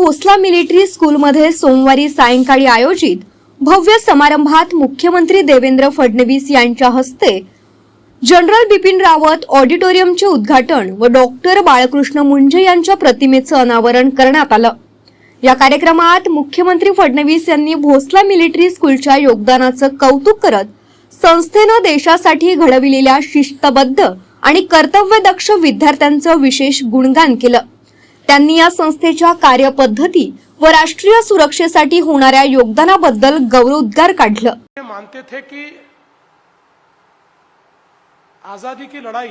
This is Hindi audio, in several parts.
भोसला मिलिटरी स्कूलमध्ये सोमवारी सायंकाळी आयोजित भव्य समारंभात मुख्यमंत्री देवेंद्र फडणवीस यांच्या हस्ते जनरल बिपिन रावत ऑडिटोरियमचे उद्घाटन व डॉक्टर बाळकृष्ण मुंजे यांच्या प्रतिमेचं अनावरण करण्यात आलं। या कार्यक्रमात मुख्यमंत्री फडणवीस यांनी भोसला मिलिटरी स्कूलच्या योगदानाचं कौतुक करत संस्थेनं देशासाठी घडविलेल्या शिस्तबद्ध आणि कर्तव्यदक्ष विद्यार्थ्यांचं विशेष गुणगान केलं। त्यांनी या संस्थेच्या कार्यपद्धती व राष्ट्रीय सुरक्षेसाठी होणाऱ्या योगदानाबद्दल गौरवोद्गार काढलं। मानते थे कि आजादी की लड़ाई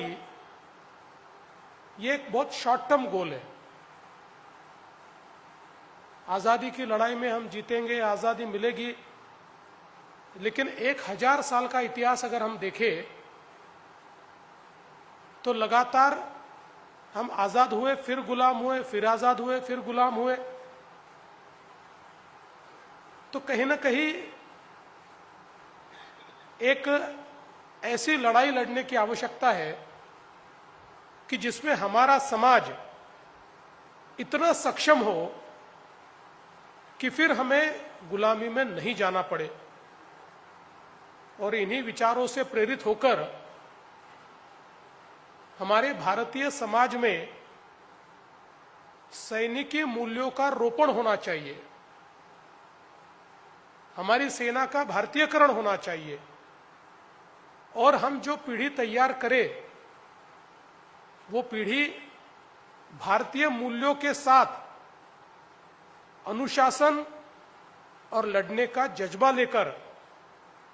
ये एक बहुत शॉर्ट टर्म गोल है। आजादी की लड़ाई में हम जीतेंगे, आजादी मिलेगी, लेकिन 1000 साल का इतिहास अगर हम देखें तो लगातार हम आजाद हुए, फिर गुलाम हुए, फिर आजाद हुए, फिर गुलाम हुए। तो कहीं ना कहीं एक ऐसी लड़ाई लड़ने की आवश्यकता है कि जिसमें हमारा समाज इतना सक्षम हो कि फिर हमें गुलामी में नहीं जाना पड़े। और इन्हीं विचारों से प्रेरित होकर हमारे भारतीय समाज में सैनिकी मूल्यों का रोपण होना चाहिए, हमारी सेना का भारतीयकरण होना चाहिए, और हम जो पीढ़ी तैयार करें वो पीढ़ी भारतीय मूल्यों के साथ अनुशासन और लड़ने का जज्बा लेकर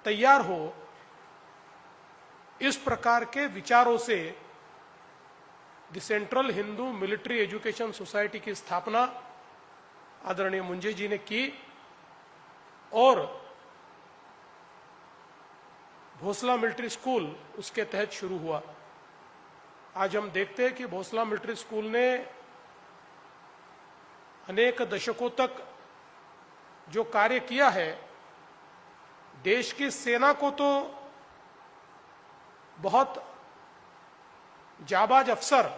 तैयार हो। इस प्रकार के विचारों से the central Hindu military education society की स्थापना आदरणीय मुंजे जी ने की और भोसला मिलिट्री स्कूल उसके तहत शुरू हुआ। आज हम देखते हैं कि भोसला मिलिट्री स्कूल ने अनेक दशकों तक जो कार्य किया है, देश की सेना को तो बहुत जाबाज अफसर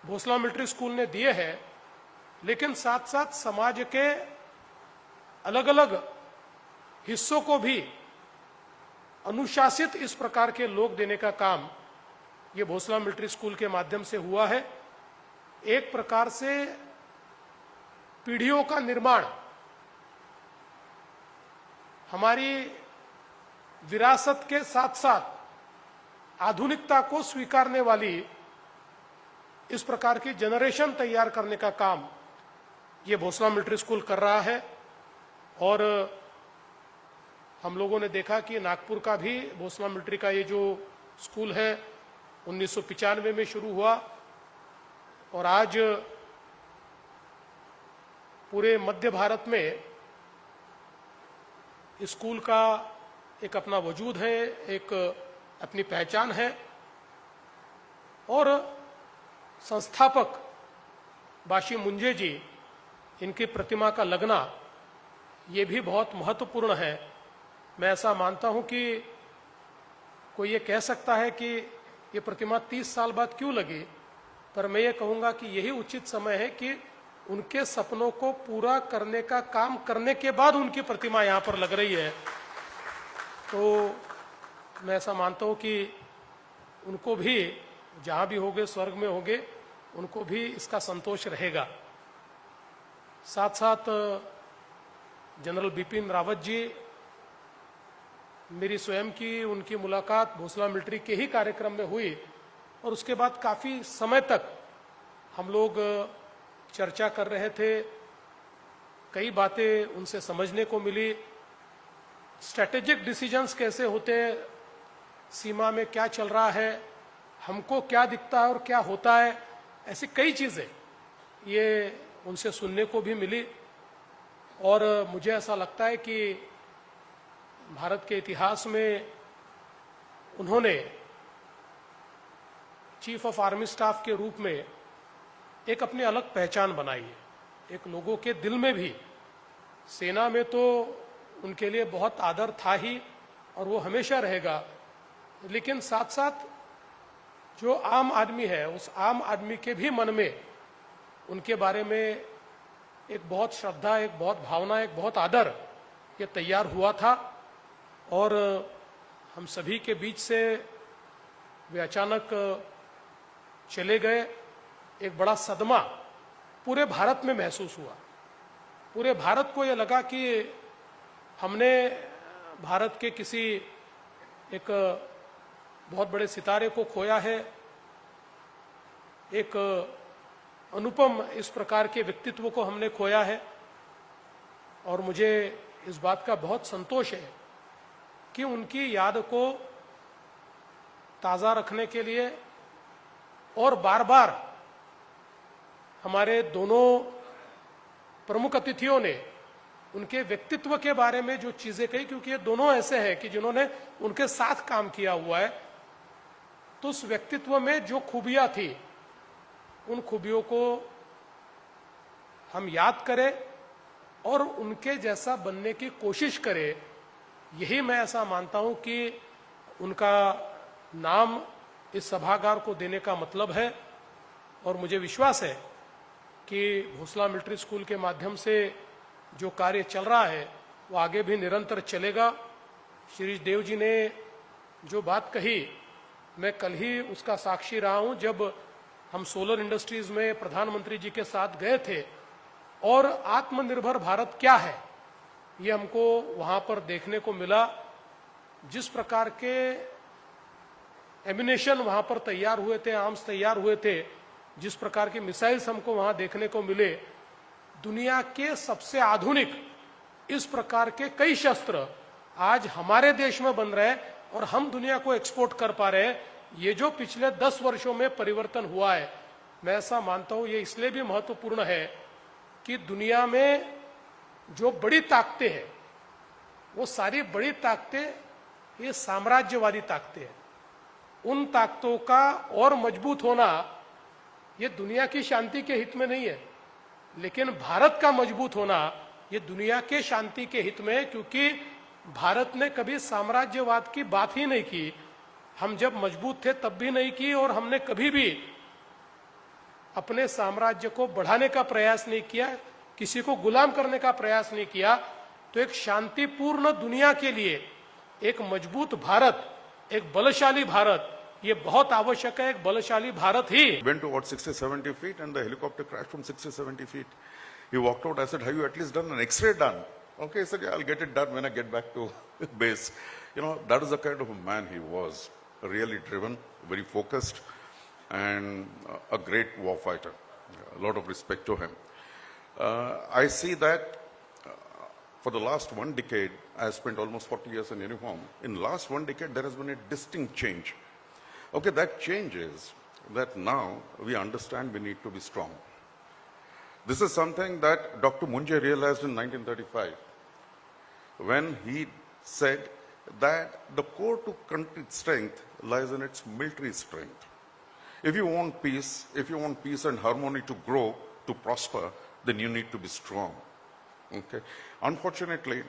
भोसला मिलिट्री स्कूल ने दिए हैं, लेकिन साथ साथ समाज के अलग अलग हिस्सों को भी अनुशासित इस प्रकार के लोग देने का काम ये भोसला मिलिट्री स्कूल के माध्यम से हुआ है। एक प्रकार से पीढ़ियों का निर्माण, हमारी विरासत के साथ साथ आधुनिकता को स्वीकारने वाली इस प्रकार की जनरेशन तैयार करने का काम ये भोसला मिलिट्री स्कूल कर रहा है। और हम लोगों ने देखा कि नागपुर का भी भोसला मिलिट्री का ये जो स्कूल है 1995 में शुरू हुआ और आज पूरे मध्य भारत में स्कूल का एक अपना वजूद है, एक अपनी पहचान है। और संस्थापक बाशी मुंजे जी, इनकी प्रतिमा का लगना ये भी बहुत महत्वपूर्ण है। मैं ऐसा मानता हूं कि कोई ये कह सकता है कि ये प्रतिमा 30 साल बाद क्यों लगी, पर मैं ये कहूंगा कि यही उचित समय है कि उनके सपनों को पूरा करने का काम करने के बाद उनकी प्रतिमा यहां पर लग रही है। तो मैं ऐसा मानता हूं कि उनको भी जहां भी होंगे, स्वर्ग में होंगे, उनको भी इसका संतोष रहेगा। साथ साथ जनरल बिपिन रावत जी, मेरी स्वयं की उनकी मुलाकात भोसला मिलिट्री के ही कार्यक्रम में हुई और उसके बाद काफी समय तक हम लोग चर्चा कर रहे थे। कई बातें उनसे समझने को मिली, स्ट्रेटेजिक डिसीजंस कैसे होते हैं, सीमा में क्या चल रहा है, हमको क्या दिखता है और क्या होता है, ऐसी कई चीजें ये उनसे सुनने को भी मिली। और मुझे ऐसा लगता है कि भारत के इतिहास में उन्होंने चीफ ऑफ आर्मी स्टाफ के रूप में एक अपनी अलग पहचान बनाई है। एक लोगों के दिल में भी, सेना में तो उनके लिए बहुत आदर था ही और वो हमेशा रहेगा, लेकिन साथ साथ जो आम आदमी है, उस आम आदमी के भी मन में उनके बारे में एक बहुत श्रद्धा, एक बहुत भावना, एक बहुत आदर ये तैयार हुआ था और हम सभी के बीच से वे अचानक चले गए। एक बड़ा सदमा पूरे भारत में महसूस हुआ। पूरे भारत को ये लगा कि हमने भारत के किसी एक बहुत बड़े सितारे को खोया है, एक अनुपम इस प्रकार के व्यक्तित्व को हमने खोया है। और मुझे इस बात का बहुत संतोष है कि उनकी याद को ताज़ा रखने के लिए और बार बार हमारे दोनों प्रमुख अतिथियों ने उनके व्यक्तित्व के बारे में जो चीजें कही, क्योंकि ये दोनों ऐसे हैं कि जिन्होंने उनके साथ काम किया हुआ है, तो उस व्यक्तित्व में जो खूबियां थी उन खूबियों को हम याद करें और उनके जैसा बनने की कोशिश करें। यही मैं ऐसा मानता हूं कि उनका नाम इस सभागार को देने का मतलब है। और मुझे विश्वास है कि भोसला मिलिट्री स्कूल के माध्यम से जो कार्य चल रहा है वो आगे भी निरंतर चलेगा। श्री देव जी ने जो बात कही, मैं कल ही उसका साक्षी रहा हूं जब हम सोलर इंडस्ट्रीज में प्रधानमंत्री जी के साथ गए थे और आत्मनिर्भर भारत क्या है ये हमको वहां पर देखने को मिला। जिस प्रकार के एमिनेशन वहां पर तैयार हुए थे, आर्म्स तैयार हुए थे, जिस प्रकार के मिसाइल्स हमको वहां देखने को मिले, दुनिया के सबसे आधुनिक इस प्रकार के कई शस्त्र आज हमारे देश में बन रहे हैं और हम दुनिया को एक्सपोर्ट कर पा रहे हैं। ये जो पिछले 10 वर्षों में परिवर्तन हुआ है, मैं ऐसा मानता हूं ये इसलिए भी महत्वपूर्ण है कि दुनिया में जो बड़ी ताकतें हैं वो सारी बड़ी ताकतें ये साम्राज्यवादी ताकतें हैं। उन ताकतों का और मजबूत होना ये दुनिया की शांति के हित में नहीं है, लेकिन भारत का मजबूत होना ये दुनिया के शांति के हित में है, क्योंकि भारत ने कभी साम्राज्यवाद की बात ही नहीं की। हम जब मजबूत थे तब भी नहीं की और हमने कभी भी अपने साम्राज्य को बढ़ाने का प्रयास नहीं किया, किसी को गुलाम करने का प्रयास नहीं किया। तो एक शांतिपूर्ण दुनिया के लिए एक मजबूत भारत, एक बलशाली भारत ये बहुत आवश्यक है। एक बलशाली भारत ही Went to about 60-70 feet and the helicopter crashed from 60-70 feet. He walked out. I said, have you at least done an X-ray done? Okay, he said, yeah, I'll get it done when I get back to base. You know, that is the kind of a man he was. Really driven, very focused, and a great war fighter. A lot of respect to him. I see that for the last 1 decade, I have spent almost 40 years in uniform. In the last 1 decade, there has been a distinct change. Okay, that change is that now we understand we need to be strong. This is something that Dr. Munjay realized in 1935 when he said that the core to country's strength lies in its military strength. If you want peace and harmony to grow, to prosper, then you need to be strong. Okay? Unfortunately,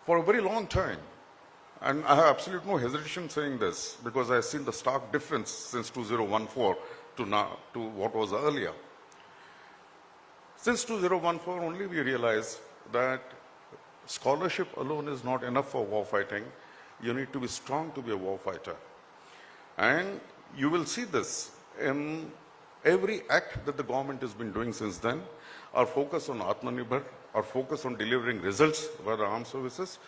for a very long time, and I have absolutely no hesitation saying this because I have seen the stark difference since 2014 to now, to what was earlier. Since 2014 only we realized that scholarship alone is not enough for war fighting. You need to be strong to be a war fighter. And you will see this in every act that the government has been doing since then. Our focus on Atmanirbhar, our focus on delivering results by the armed services.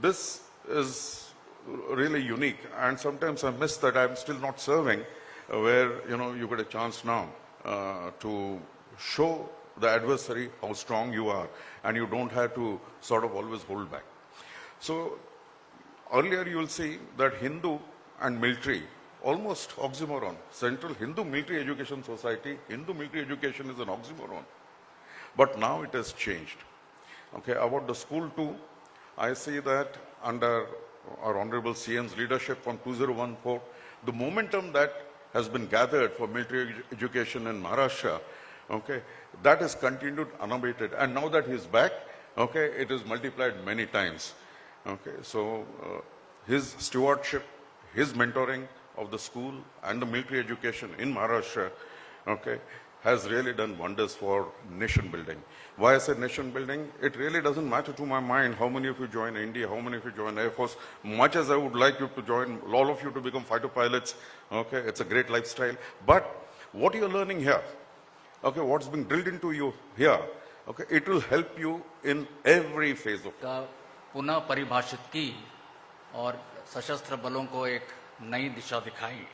This is really unique, and sometimes I miss that I'm still not serving, where you get a chance now to show the adversary how strong you are, and you don't have to sort of always hold back. So earlier you will see that Hindu and military, almost oxymoron. Central Hindu Military Education Society, Hindu military education is an oxymoron. But now it has changed. Okay, about the school too, I see that under our Honorable CM's leadership from 2014, the momentum that has been gathered for military education in Maharashtra, okay, that has continued unabated. And now that he's back, okay, it is multiplied many times. Okay, so his stewardship, his mentoring of the school and the military education in Maharashtra, okay, has really done wonders for nation building. Why I say nation building? It really doesn't matter to my mind how many of you join India, how many of you join Air Force. Much as I would like you to join, all of you to become fighter pilots, okay, it's a great lifestyle. But what you're learning here, okay, what's being drilled into you here, okay, it will help you in every phase of का पुनः परिभाषित की और सशस्त्र बलों को एक नई दिशा दिखाई.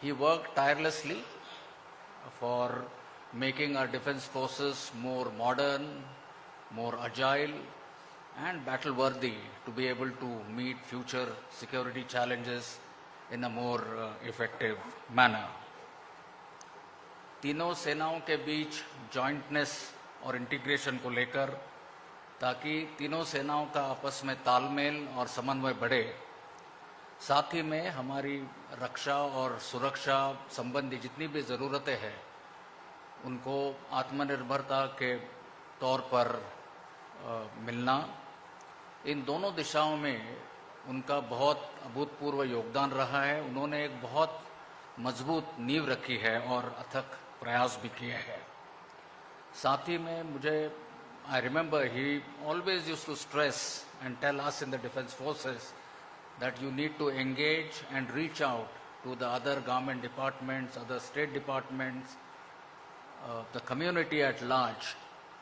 He worked tirelessly for making our defense forces more modern, more agile and battle worthy to be able to meet future security challenges in a more effective manner. तीनों सेनाओं के बीच जॉइंटनेस और इंटीग्रेशन को लेकर, ताकि तीनों सेनाओं का आपस में तालमेल और समन्वय बढ़े, साथ ही में हमारी रक्षा और सुरक्षा संबंधी जितनी भी ज़रूरतें हैं उनको आत्मनिर्भरता के तौर पर मिलना, इन दोनों दिशाओं में उनका बहुत अभूतपूर्व योगदान रहा है. उन्होंने एक बहुत मजबूत नींव रखी है और अथक प्रयास भी किए हैं. साथ ही में मुझे I remember he always used to stress and tell us in the defence forces that you need to engage and reach out to the other government departments, other state departments, the community at large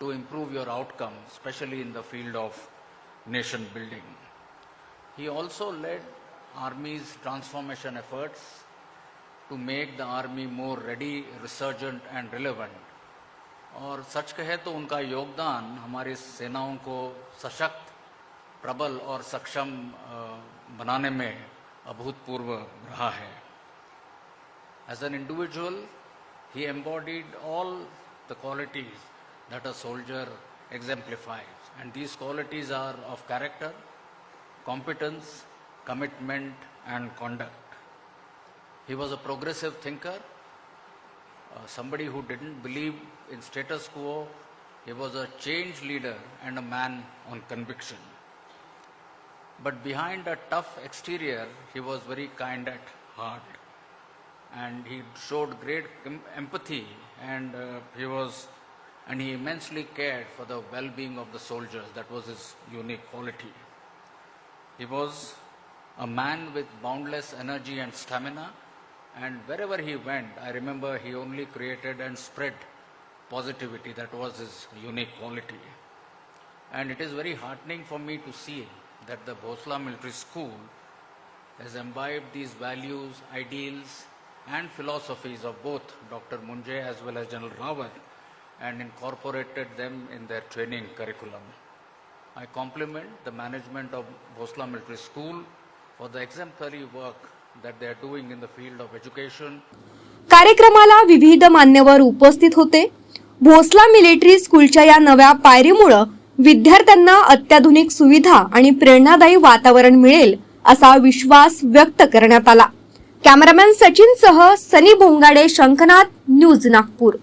to improve your outcomes, especially in the field of nation building. He also led Army's transformation efforts to make the Army more ready, resurgent and relevant. और सच कहे तो उनका योगदान हमारी सेनाओं को सशक्त, प्रबल और सक्षम बनाने में अभूतपूर्व रहा है. As an individual, he embodied all the qualities that a soldier exemplifies, and these qualities are of character, competence, commitment, and conduct. He was a progressive thinker, somebody who didn't believe in status quo. He was a change leader and a man on conviction. But behind a tough exterior, he was very kind at heart, and he showed great empathy, and he immensely cared for the well-being of the soldiers. That was his unique quality. He was a man with boundless energy and stamina, and wherever he went, I remember he only created and spread positivity. That was his unique quality. And it is very heartening for me to see that the Bhosla Military School has imbibed these values, ideals and philosophies of both Dr. Munje as well as General Rawat and incorporated them in their training curriculum. I compliment the management of Bhosla Military School for the exemplary work that they are doing in the field of education. कार्यक्रमाला विविध मान्यवर उपस्थित होते. भोसला मिलिटरी स्कूलच्या या नव्या पायरीमुळे विद्यार्थ्यांना अत्याधुनिक सुविधा आणि प्रेरणादायी वातावरण मिळेल असा विश्वास व्यक्त करण्यात आला. कॅमेरामॅन सचिन सह सनी भोंगाडे, शंखनाथ, न्यूज नागपूर.